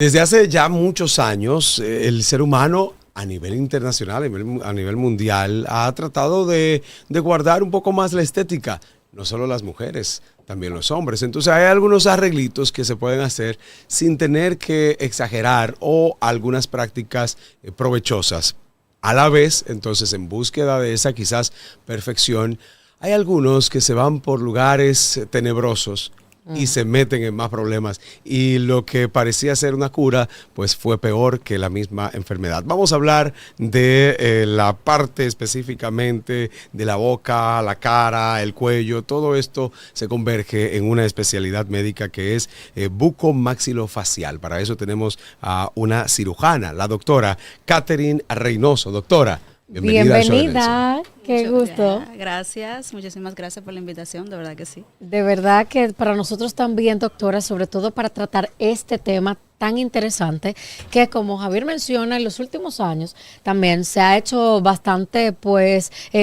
Desde hace ya muchos años, el ser humano a nivel internacional, a nivel mundial, ha tratado de guardar un poco más la estética. No solo las mujeres, también los hombres. Entonces hay algunos arreglitos que se pueden hacer sin tener que exagerar o algunas prácticas provechosas. A la vez, entonces, en búsqueda de esa quizás perfección, hay algunos que se van por lugares tenebrosos y se meten en más problemas. Y lo que parecía ser una cura, pues fue peor que la misma enfermedad. Vamos a hablar de la parte específicamente de la boca, la cara, el cuello. Todo esto se converge en una especialidad médica que es bucomaxilofacial. Para eso tenemos a una cirujana, la doctora Catherine Reynoso. Doctora, bienvenida, qué gusto. Gracias, muchísimas gracias por la invitación, de verdad que sí. De verdad que para nosotros también, doctora, sobre todo para tratar este tema tan interesante que, como Javier menciona, en los últimos años también se ha hecho bastante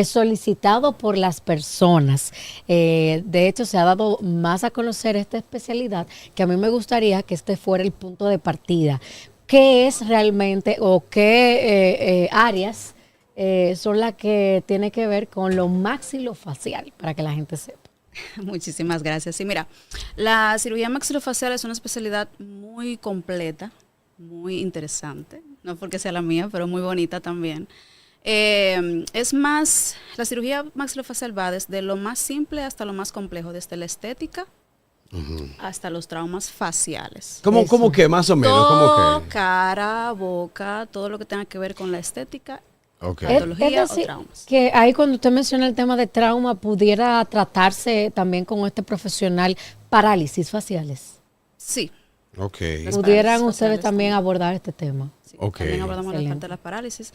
solicitado por las personas. De hecho, se ha dado más a conocer esta especialidad, que a mí me gustaría que este fuera el punto de partida. ¿Qué es realmente o qué áreas son las que tiene que ver con lo maxilofacial, para que la gente sepa? Muchísimas gracias. Sí, mira, la cirugía maxilofacial es una especialidad muy completa, muy interesante, no porque sea la mía, pero muy bonita también. Es más, la cirugía maxilofacial va desde lo más simple hasta lo más complejo, desde la estética hasta los traumas faciales. ¿Cómo que más o menos? Todo, ¿Cómo que? cara, boca, todo lo que tenga que ver con la estética. Okay. Patología Es decir, o traumas. que ahí cuando usted menciona el tema de trauma, pudiera tratarse también con este profesional parálisis faciales. Sí. Okay. Las Pudieran parálisis ustedes faciales también abordar este tema. Sí, Ok. también abordamos la Excelente. parte de las parálisis.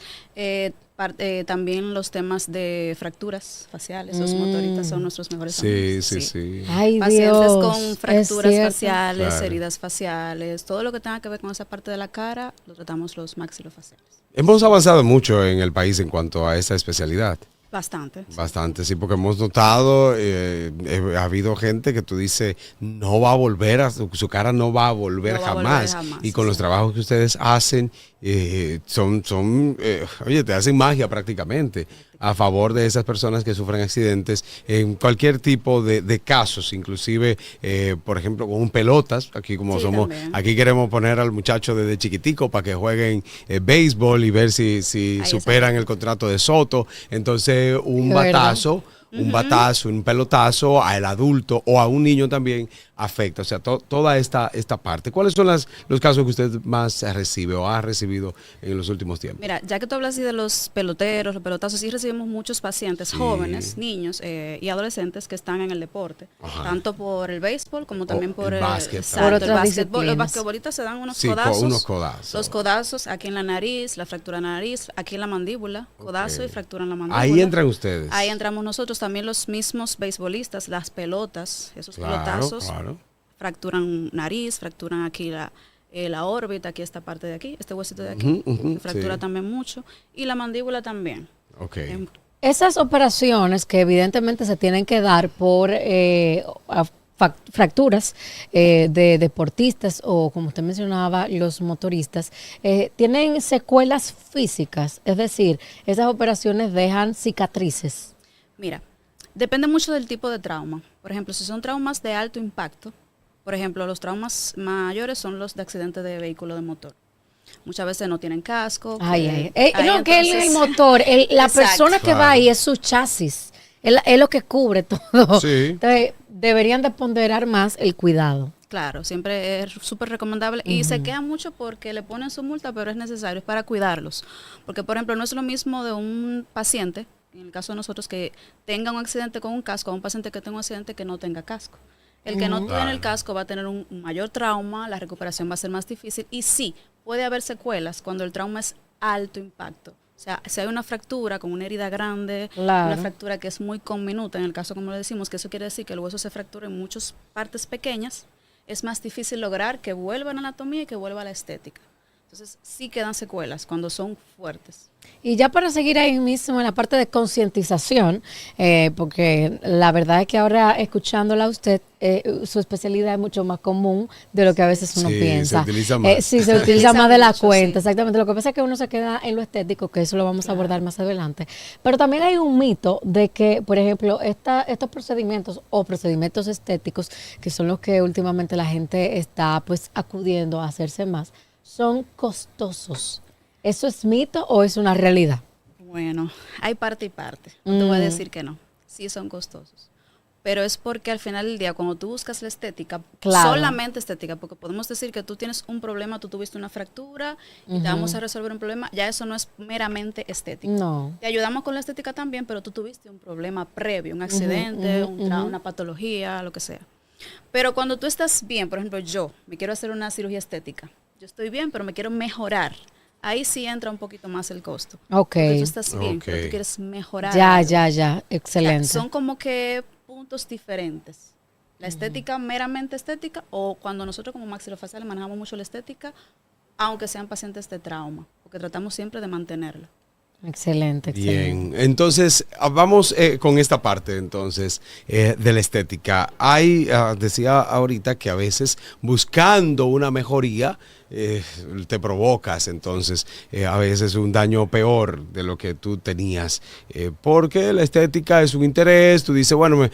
También los temas de fracturas faciales. Los motoristas son nuestros mejores Sí, amigos. sí. Ay, Pacientes Dios, con es fracturas cierto. faciales, Claro. heridas faciales, todo lo que tenga que ver con esa parte de la cara, lo tratamos los maxilofaciales. Hemos avanzado mucho en el país en cuanto a esta especialidad. Bastante. Bastante, sí, porque hemos notado, ha habido gente que tú dices, no va a volver, su cara no va a volver No va a volver jamás. jamás, Y con los sí. trabajos que ustedes hacen, oye, te hacen magia prácticamente a favor de esas personas que sufren accidentes en cualquier tipo de casos, inclusive, por ejemplo, con un pelotas, aquí como Sí, somos, también. aquí queremos poner al muchacho desde chiquitico para que jueguen béisbol y ver si Ahí superan está. el contrato de Soto. Entonces, un Es verdad. batazo, un pelotazo al adulto o a un niño también afecta. O sea, toda esta parte. ¿Cuáles son los casos que usted más recibe o ha recibido en los últimos tiempos? Mira, ya que tú hablas así de los peloteros, los pelotazos, sí recibimos muchos pacientes Sí. jóvenes, niños y adolescentes que están en el deporte, Ajá. tanto por el béisbol como también por el básquet, exacto, por el otras básquetbol. Los disciplinas. basquetbolistas se dan unos Sí, codazos. unos codazos. Los codazos aquí en la nariz, la fractura de la nariz, aquí en la mandíbula, codazo Ok. y fractura en la mandíbula. Ahí entran ustedes. Ahí entramos nosotros, también los mismos beisbolistas, las pelotas, esos pelotazos. Claro. Fracturan nariz, fracturan aquí la órbita, aquí esta parte de aquí, este huesito de aquí, Ujú, que fractura sí. también mucho, y la mandíbula también. Ok. Esas operaciones que evidentemente se tienen que dar por fracturas de deportistas o, como usted mencionaba, los motoristas, tienen secuelas físicas, es decir, esas operaciones dejan cicatrices. Mira, depende mucho del tipo de trauma. Por ejemplo, si son traumas de alto impacto, por ejemplo, los traumas mayores son los de accidente de vehículo de motor. Muchas veces no tienen casco. Ay. ahí No, que entonces- el motor, la Exacto. persona que va Claro. ahí es su chasis, es lo que cubre todo. Sí. Entonces, deberían de ponderar más el cuidado. Claro, siempre es súper recomendable y se queda mucho porque le ponen su multa, pero es necesario, es para cuidarlos. Porque, por ejemplo, no es lo mismo de un paciente, en el caso de nosotros, que tenga un accidente con un casco, a un paciente que tenga un accidente que no tenga casco. El que no tiene el casco va a tener un mayor trauma, la recuperación va a ser más difícil y sí, puede haber secuelas cuando el trauma es alto impacto. O sea, si hay una fractura con una herida grande, Claro. una fractura que es muy conminuta, en el caso como le decimos, que eso quiere decir que el hueso se fractura en muchas partes pequeñas, es más difícil lograr que vuelva a la anatomía y que vuelva a la estética. Entonces sí quedan secuelas cuando son fuertes. Y ya para seguir ahí mismo en la parte de concientización, porque la verdad es que ahora escuchándola a usted, su especialidad es mucho más común de lo que a veces uno piensa. Se utiliza más. Sí, se utiliza más de la mucho, cuenta, sí. exactamente. Lo que pasa es que uno se queda en lo estético, que eso lo vamos a abordar más adelante. Pero también hay un mito de que, por ejemplo, estos procedimientos o procedimientos estéticos, que son los que últimamente la gente está pues acudiendo a hacerse más, son costosos. ¿Eso es mito o es una realidad? Bueno, hay parte y parte. No te voy a decir que no. Sí son costosos. Pero es porque al final del día, cuando tú buscas la estética, Claro. solamente estética, porque podemos decir que tú tienes un problema, tú tuviste una fractura y te vamos a resolver un problema, ya eso no es meramente estética. No. Te ayudamos con la estética también, pero tú tuviste un problema previo, un accidente, una patología, lo que sea. Pero cuando tú estás bien, por ejemplo, yo me quiero hacer una cirugía estética, yo estoy bien, pero me quiero mejorar. Ahí sí entra un poquito más el costo. Ok. Porque tú estás bien, Ok. pero tú quieres mejorar. Ya, algo. ya. Excelente. Son como que puntos diferentes. La estética meramente estética, o cuando nosotros como maxilofaciales manejamos mucho la estética, aunque sean pacientes de trauma, porque tratamos siempre de mantenerla. Excelente. Bien, entonces vamos con esta parte entonces de la estética. Decía ahorita que a veces buscando una mejoría te provocas entonces a veces un daño peor de lo que tú tenías, porque la estética es un interés, tú dices, bueno,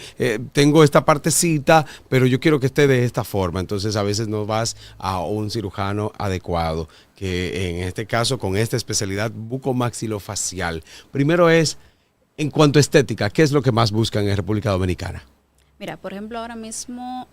tengo esta partecita, pero yo quiero que esté de esta forma, entonces a veces no vas a un cirujano adecuado, que en este caso con esta especialidad bucomaxilofacial. Primero es, en cuanto a estética, ¿qué es lo que más buscan en República Dominicana? Mira, por ejemplo, ahora mismo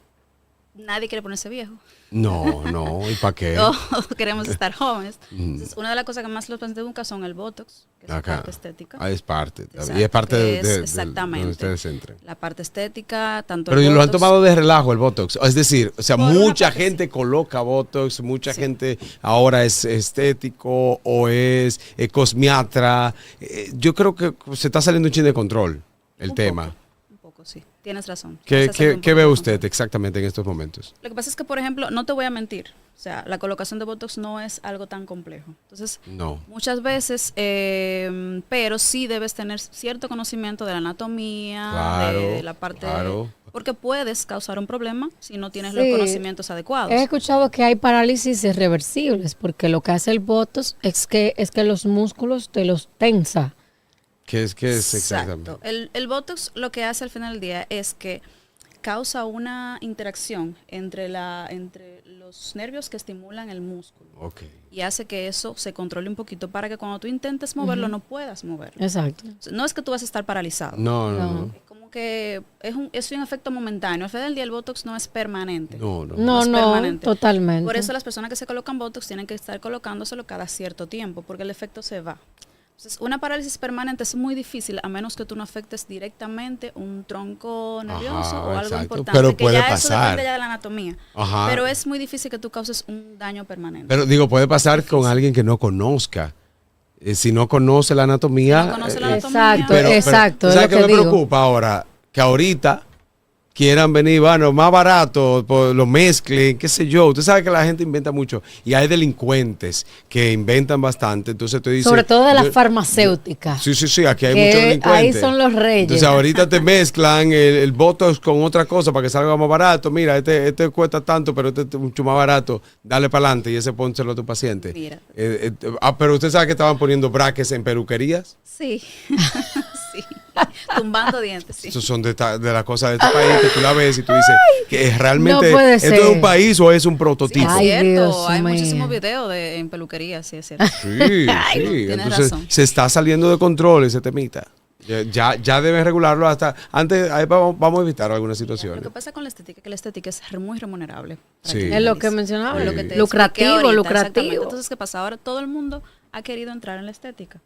nadie quiere ponerse viejo. No, ¿y para qué? Todos queremos estar jóvenes. Entonces, una de las cosas que más los pacientes buscan son el Botox, que es la parte estética. Es parte. Exacto, Y es parte que es de exactamente donde ustedes entran. la parte estética, tanto Pero el lo han Botox- tomado de relajo el Botox. Es decir, o sea, Por una mucha parte, gente coloca Botox, mucha gente ahora es estético o es cosmiatra. Yo creo que se está saliendo un chin de control el Un tema. poco, un poco, sí. Tienes razón. ¿Qué, Se ha salido un qué poco ve de usted control. exactamente en estos momentos? Lo que pasa es que, por ejemplo, no te voy a mentir, o sea, la colocación de Botox no es algo tan complejo. Entonces, No. muchas veces, pero sí debes tener cierto conocimiento de la anatomía, Claro, de la parte, claro. porque puedes causar un problema si no tienes Sí. los conocimientos adecuados. He escuchado que hay parálisis irreversibles, porque lo que hace el Botox es que los músculos te los tensa. ¿Qué es exactamente? Exacto. El Botox lo que hace al final del día es que causa una interacción entre los nervios que estimulan el músculo Ok. y hace que eso se controle un poquito para que cuando tú intentes moverlo no puedas moverlo. Exacto. No es que tú vas a estar paralizado. No. Es como que es un efecto momentáneo. Al final del día el Botox no es permanente. No. No, es no, permanente. totalmente. Por eso las personas que se colocan Botox tienen que estar colocándoselo cada cierto tiempo porque el efecto se va. Entonces, una parálisis permanente es muy difícil a menos que tú no afectes directamente un tronco nervioso o algo exacto. importante. Pero que puede ya eso pasar. depende ya de la anatomía. Ajá. Pero es muy difícil que tú causes un daño permanente. Pero digo, puede pasar con alguien que no conozca. Si no conoce la anatomía. Si no conoce la anatomía. Exacto, exacto. ¿tú Es ¿sabes lo qué que me digo. preocupa ahora? Que ahorita quieran venir, bueno, más barato, pues, lo mezclen, qué sé yo. Usted sabe que la gente inventa mucho. Y hay delincuentes que inventan bastante. Entonces tú dices. Sobre todo de las farmacéuticas. Sí, aquí hay Que muchos delincuentes. ahí son los reyes. Entonces ahorita te mezclan el Botox con otra cosa para que salga más barato. Mira, este cuesta tanto, pero este es mucho más barato. Dale para adelante y ese pónselo a tu paciente. Mira. Pero usted sabe que estaban poniendo brackets en peluquerías. Sí. Sí. Tumbando dientes, sí. Esos son de las cosas de este país que tú la ves y tú dices que realmente no puede esto ser. es un país o es un Sí, prototipo. es Ay, cierto. Dios Hay mío. muchísimos videos en peluquería, sí, es cierto. Sí, Ay, sí. tienes Entonces razón. se está saliendo de control ese temita. Ya deben regularlo hasta antes. Ahí vamos a evitar algunas Lo situaciones. que pasa con la estética es que la estética es muy remunerable. Sí. quien Es lo realiza. que mencionaba. Sí. Lo que te Lucrativo, expliqué ahorita, lucrativo. exactamente. Entonces, ¿qué pasa? Ahora todo el mundo ha querido entrar en la estética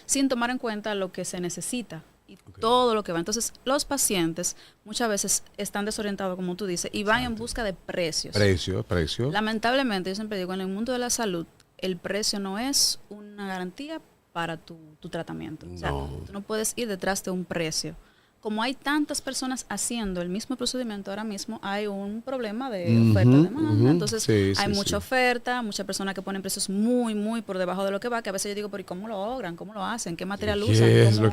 sin tomar en cuenta lo que se necesita y todo lo que va. Entonces, los pacientes muchas veces están desorientados, como tú dices, y van en busca de precios. Precio. Lamentablemente, yo siempre digo, en el mundo de la salud, el precio no es una garantía para tu tratamiento. O sea, No. tú no puedes ir detrás de un precio. como hay tantas personas haciendo el mismo procedimiento ahora mismo, hay un problema de oferta-demanda. Entonces, hay mucha oferta, muchas personas que ponen precios muy, muy por debajo de lo que va, que a veces yo digo, pero ¿y cómo lo logran? ¿Cómo lo hacen? ¿Qué material usan?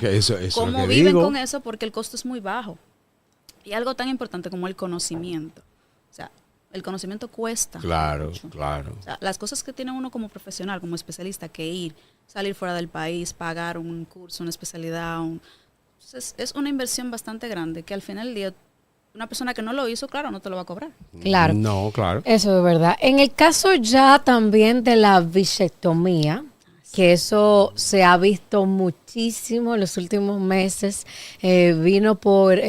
¿Cómo viven con eso? Porque el costo es muy bajo. Y algo tan importante como el conocimiento. O sea, el conocimiento cuesta. Claro, mucho. claro. O sea, las cosas que tiene uno como profesional, como especialista, que ir, salir fuera del país, pagar un curso, una especialidad, es una inversión bastante grande que al final del día una persona que no lo hizo, claro, no te lo va a cobrar. Claro. No, claro. Eso es verdad. En el caso ya también de la bichectomía, que eso se ha visto muchísimo en los últimos meses, vino por,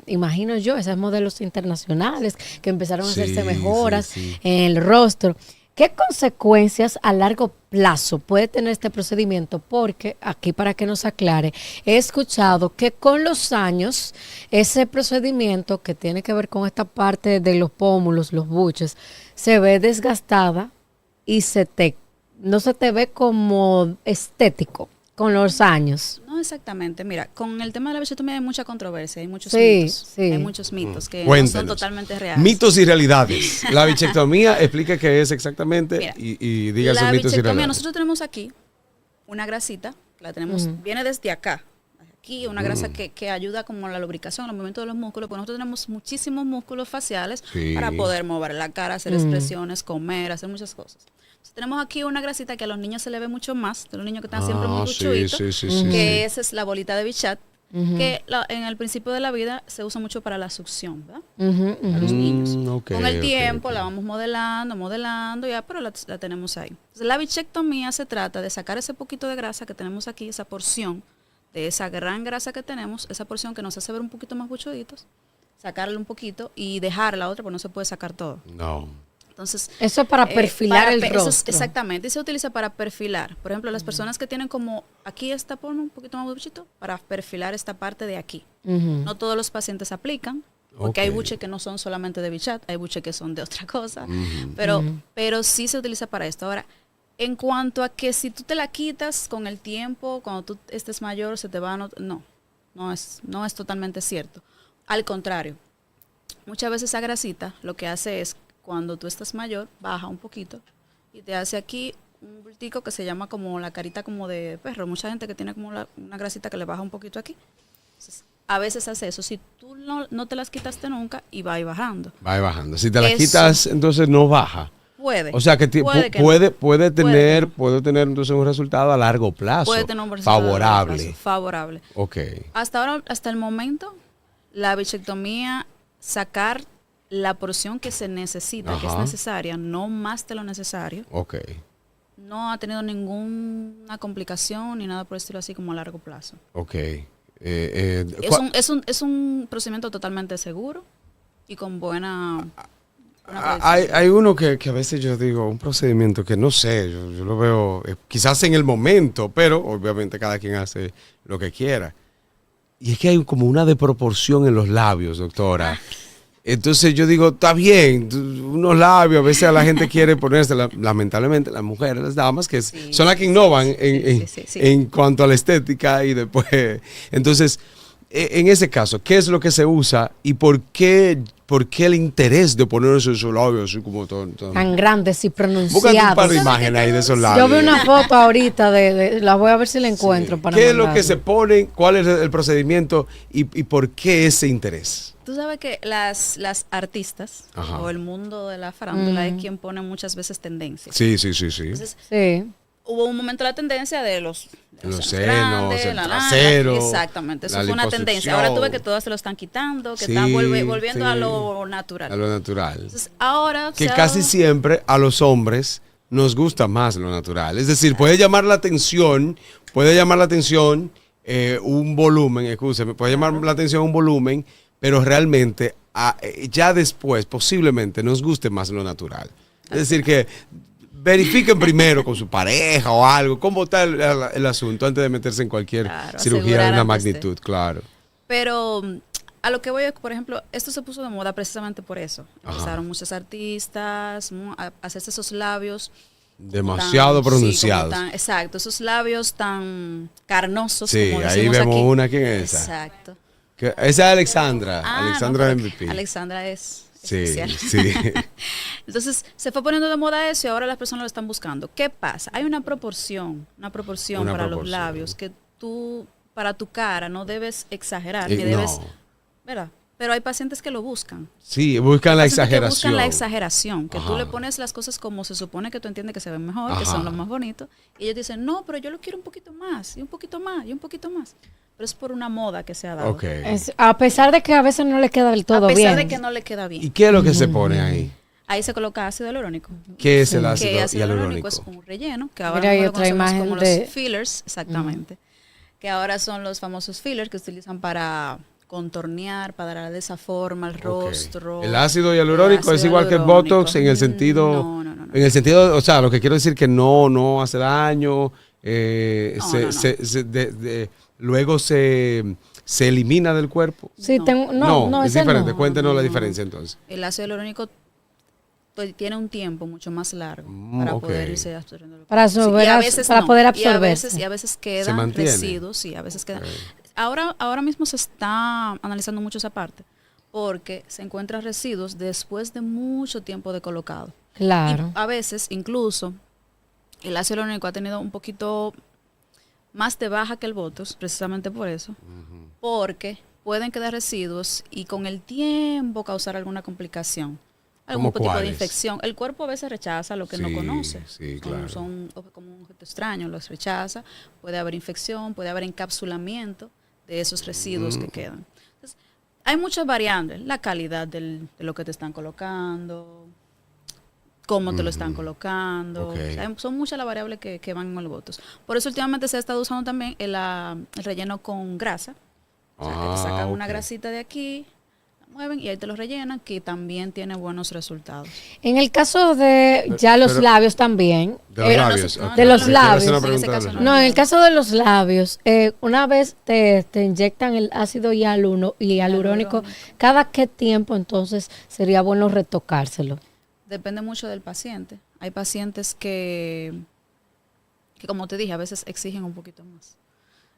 imagino yo, esos modelos internacionales que empezaron a hacerse mejoras en el rostro. ¿Qué consecuencias a largo plazo puede tener este procedimiento? Porque aquí, para que nos aclare, he escuchado que con los años ese procedimiento que tiene que ver con esta parte de los pómulos, los buches, se ve desgastada y no se te ve como estético con los años. No exactamente. Mira, con el tema de la bichectomía hay mucha controversia, hay muchos mitos. Hay muchos mitos que no son totalmente reales. Mitos y realidades. La bichectomía, explica qué es exactamente. Mira, y diga sus mitos y realidades. Nosotros tenemos aquí una grasita, la tenemos, viene desde acá. Aquí una grasa que ayuda como a la lubricación, al movimiento de los músculos, porque nosotros tenemos muchísimos músculos faciales para poder mover la cara, hacer expresiones, comer, hacer muchas cosas. Entonces, tenemos aquí una grasita que a los niños se le ve mucho más, de los niños que están siempre muy buchuitos, que esa es la bolita de Bichat, que en el principio de la vida se usa mucho para la succión, ¿verdad? A los niños. Con el tiempo la vamos modelando, ya, pero la tenemos ahí. Entonces, la bichectomía se trata de sacar ese poquito de grasa que tenemos aquí, esa porción de esa gran grasa que tenemos, esa porción que nos hace ver un poquito más buchuditos, sacarle un poquito y dejar la otra, porque no se puede sacar todo. No. Entonces, eso es para perfilar el rostro. Exactamente, y se utiliza para perfilar. Por ejemplo, las personas que tienen como aquí esta porno un poquito más buchito, para perfilar esta parte de aquí. No todos los pacientes aplican, porque hay buches que no son solamente de Bichat, hay buches que son de otra cosa, pero sí se utiliza para esto. Ahora, en cuanto a que si tú te la quitas con el tiempo, cuando tú estés mayor, se te va a no es totalmente cierto. Al contrario, muchas veces esa grasita lo que hace es, cuando tú estás mayor, baja un poquito y te hace aquí un bultico que se llama como la carita como de perro. Mucha gente que tiene como una grasita que le baja un poquito aquí. Entonces, a veces hace eso. Si tú no te las quitaste nunca, y va bajando. Va bajando. Si te las quitas, entonces no baja. Puede. O sea que puede tener entonces un resultado a largo plazo. Puede tener un resultado favorable. Favorable. Ok. Hasta el momento, la bichectomía, sacar la porción que se necesita, que es necesaria, no más de lo necesario. Ok. No ha tenido ninguna complicación ni nada por el estilo así como a largo plazo. Ok. Es un procedimiento totalmente seguro y con buena... Hay uno que a veces yo digo, un procedimiento que no sé, yo lo veo quizás en el momento, pero obviamente cada quien hace lo que quiera. Y es que hay como una desproporción en los labios, doctora. Entonces yo digo, está bien, unos labios, a veces a la gente quiere ponerse, lamentablemente las mujeres, las damas, que son las que innovan en cuanto a la estética y después. Entonces, en ese caso, ¿qué es lo que se usa y por qué el interés de ponerse esos labios así como todo? Tan grandes y pronunciados? Búscate un par de imágenes ahí de esos labios. Yo veo una foto ahorita, la voy a ver si la encuentro. Para ¿Qué es lo que se ponen? ¿Cuál es el procedimiento? ¿Y por qué ese interés? Tú sabes que las artistas o el mundo de la farándula es quien pone muchas veces tendencias. Sí. Entonces, hubo un momento la tendencia de los senos, grandes, el trasero. Exactamente, eso fue una tendencia. Ahora tú ves que todas se lo están quitando, que están volviendo a lo natural. A lo natural. Entonces, ahora que casi siempre a los hombres nos gusta más lo natural. Es decir, puede llamar la atención un volumen, puede llamar la atención un volumen, pero realmente ya después posiblemente nos guste más lo natural. Es decir, que verifiquen primero con su pareja o algo cómo está el asunto antes de meterse en cualquier cirugía de una magnitud, claro. Pero a lo que voy, por ejemplo, esto se puso de moda precisamente por eso. Empezaron muchos artistas a hacerse esos labios demasiado pronunciados. Exacto, esos labios tan carnosos. Sí, como ahí vemos aquí. una, ¿quién es esa? Exacto. Esa es Alexandra. Alexandra no, MVP. Alexandra es Sí, especial. sí. Entonces, se fue poniendo de moda eso y ahora las personas lo están buscando. ¿Qué pasa? Hay una proporción Una para proporción. los labios que tú, para tu cara, no debes exagerar, No. ni debes, ¿verdad? Pero hay pacientes que lo buscan. Sí, buscan la Pacientes que exageración. buscan la exageración, que tú Ajá. le pones las cosas como se supone que tú entiendes que se ven mejor, que Ajá. son los más bonitos, y ellos dicen, no, pero yo lo quiero un poquito más, y un poquito más, y un poquito más. Pero es por una moda que se ha dado. Ok. A pesar de que a veces no le queda del todo A pesar bien. de que no le queda ¿Y bien. qué es lo que se pone ahí? Ahí se coloca ácido hialurónico. ¿Qué es el Que ácido ácido hialurónico hialurónico? es un relleno, que ahora Mira, hay lo otra conocemos imagen como de- los fillers, exactamente. Que ahora son los famosos fillers que utilizan para contornear, para dar de esa forma al Ok. rostro. El ácido hialurónico es ácido igual que el hialurónico. Botox en el sentido, No. en el sentido, o sea, lo que quiero decir que no hace daño, No. luego se elimina del cuerpo. Sí, No. no, es ese diferente. no. Cuéntenos la no. diferencia entonces. El ácido hialurónico pues, tiene un tiempo mucho más largo Mm, para ok. poder irse absorbiendo. Para absorber- y a veces para poder Y a absorberse. veces quedan mantiene? residuos, sí, a veces quedan. Ok. Ahora mismo se está analizando mucho esa parte, porque se encuentran residuos después de mucho tiempo de colocado. Claro. Y a veces, incluso, el ácido hialurónico ha tenido un poquito más de baja que el Botox, precisamente por eso, porque pueden quedar residuos y con el tiempo causar alguna complicación, algún ¿Cómo tipo de cuáles? infección. El cuerpo a veces rechaza lo que no Sí, conoce. sí, claro. Son como un objeto extraño, los rechaza. Puede haber infección, puede haber encapsulamiento de esos residuos que quedan. Entonces, hay muchas variables, la calidad de lo que te están colocando, cómo te lo están colocando. Ok. O sea, son muchas las variables que van en el Botox. Por eso últimamente se ha estado usando también el relleno con grasa. O sea, que te sacan una ok. grasita de aquí, la mueven y ahí te lo rellenan, que también tiene buenos resultados. En el caso de ya los pero- labios también. De los eh, labios. no, ok. de los Quiero hacer labios. una En ese pregunta de caso los no. labios. No, en el caso de los labios, una vez te inyectan el ácido hialurónico, ¿cada qué tiempo entonces sería bueno retocárselo? Depende mucho del paciente. Hay pacientes que como te dije, a veces exigen un poquito más.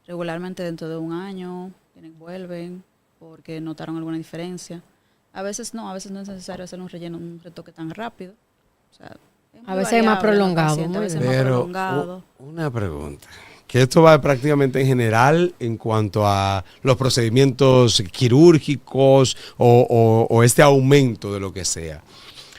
Regularmente dentro de un año vuelven porque notaron alguna diferencia. A veces no es necesario hacer un relleno, un retoque tan rápido. O sea, A veces es más variable en los prolongado, pacientes, a muy veces es bien. más Pero prolongado. una pregunta. Que esto va prácticamente en general en cuanto a los procedimientos quirúrgicos o este aumento de lo que sea.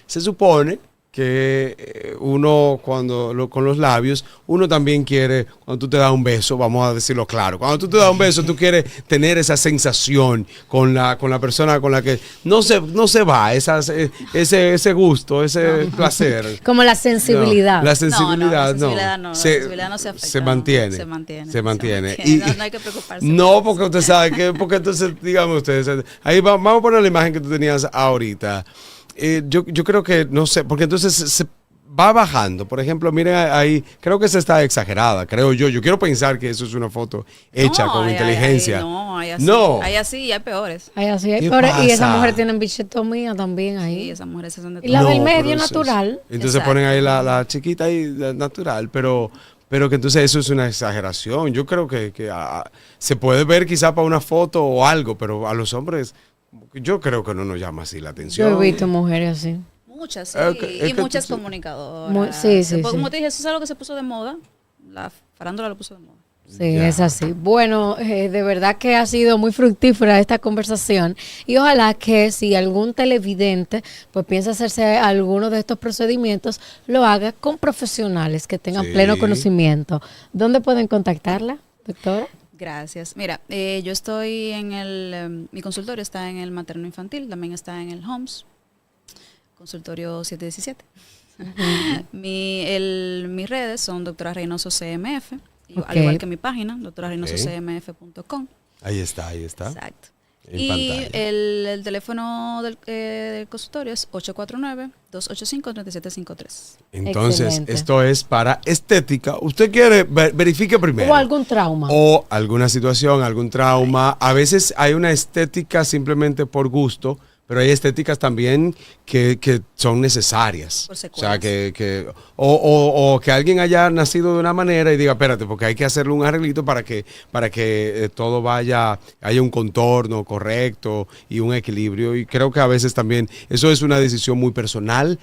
Se supone que uno con los labios, uno también quiere, cuando tú te das un beso, vamos a decirlo claro, cuando tú te das un beso, tú quieres tener esa sensación con la persona con la que no se va, ese gusto, ese placer. Como la sensibilidad. La sensibilidad, la sensibilidad no se afecta. Se mantiene. Se mantiene. Se mantiene. No hay que preocuparse. No, porque usted sabe que, porque entonces, dígame ustedes, ahí vamos a poner la imagen que tú tenías ahorita. Yo creo que, no sé, porque entonces se va bajando. Por ejemplo, mire ahí, creo que esa está exagerada, creo yo. Yo quiero pensar que eso es una foto hecha No, con inteligencia. hay así. No. Hay así y hay peores. Ay, así es. ¿Qué Pero- y esas pasa? mujeres tienen bichetomía también ahí. Sí, esas mujeres se son de Y la todo. del No, medio pero eso es- natural. Entonces Exacto. ponen ahí la chiquita ahí, la natural, pero que entonces eso es una exageración. Yo creo que se puede ver quizá para una foto o algo, pero a los hombres yo creo que no nos llama así la atención. Yo he visto mujeres así. Muchas, sí. Es Y que muchas tú- comunicadoras. Sí, sí, Como sí. te dije, eso es algo que se puso de moda. La farándula lo puso de moda. Sí, Ya. es así. Bueno, de verdad que ha sido muy fructífera esta conversación y ojalá que si algún televidente pues piensa hacerse alguno de estos procedimientos, lo haga con profesionales que tengan Sí. pleno conocimiento. ¿Dónde pueden contactarla, doctora? Gracias. Mira, yo estoy mi consultorio está en el materno infantil, también está en el Homs, consultorio 717. Mis redes son doctora Reynoso CMF, Ok. al igual que mi página, doctorareynosocmf.com. Ahí está. Exacto. En Y pantalla. el teléfono del consultorio es 849-285-3753. Entonces, Excelente. esto es para estética. Usted quiere, verifique primero. ¿O algún trauma? O alguna situación, algún trauma. A veces hay una estética simplemente por gusto, pero hay estéticas también que son necesarias. Por O sea, secuelas. o que alguien haya nacido de una manera y diga, espérate, porque hay que hacerle un arreglito para que todo haya un contorno correcto y un equilibrio. Y creo que a veces también eso es una decisión muy personal.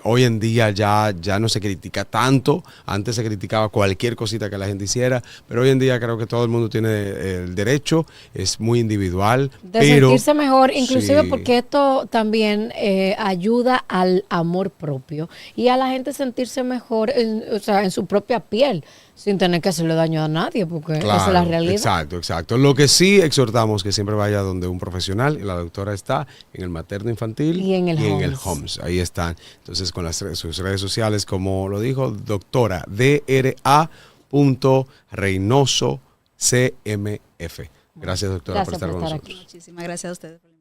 Hoy en día ya no se critica tanto. Antes se criticaba cualquier cosita que la gente hiciera, pero hoy en día creo que todo el mundo tiene el derecho, es muy individual. De pero, sentirse mejor, inclusive sí. porque esto también ayuda al amor propio y a la gente sentirse mejor o sea, en su propia piel, sin tener que hacerle daño a nadie, porque esa es la Claro, realidad. exacto. Lo que sí exhortamos que siempre vaya donde un profesional, y la doctora está en el materno infantil Y en el Homs. Homs. Ahí están. Entonces, con sus redes sociales, como lo dijo, doctora DRA.Reynoso CMF. Gracias, doctora, por Gracias estar por con estar nosotros. aquí. Muchísimas gracias a ustedes.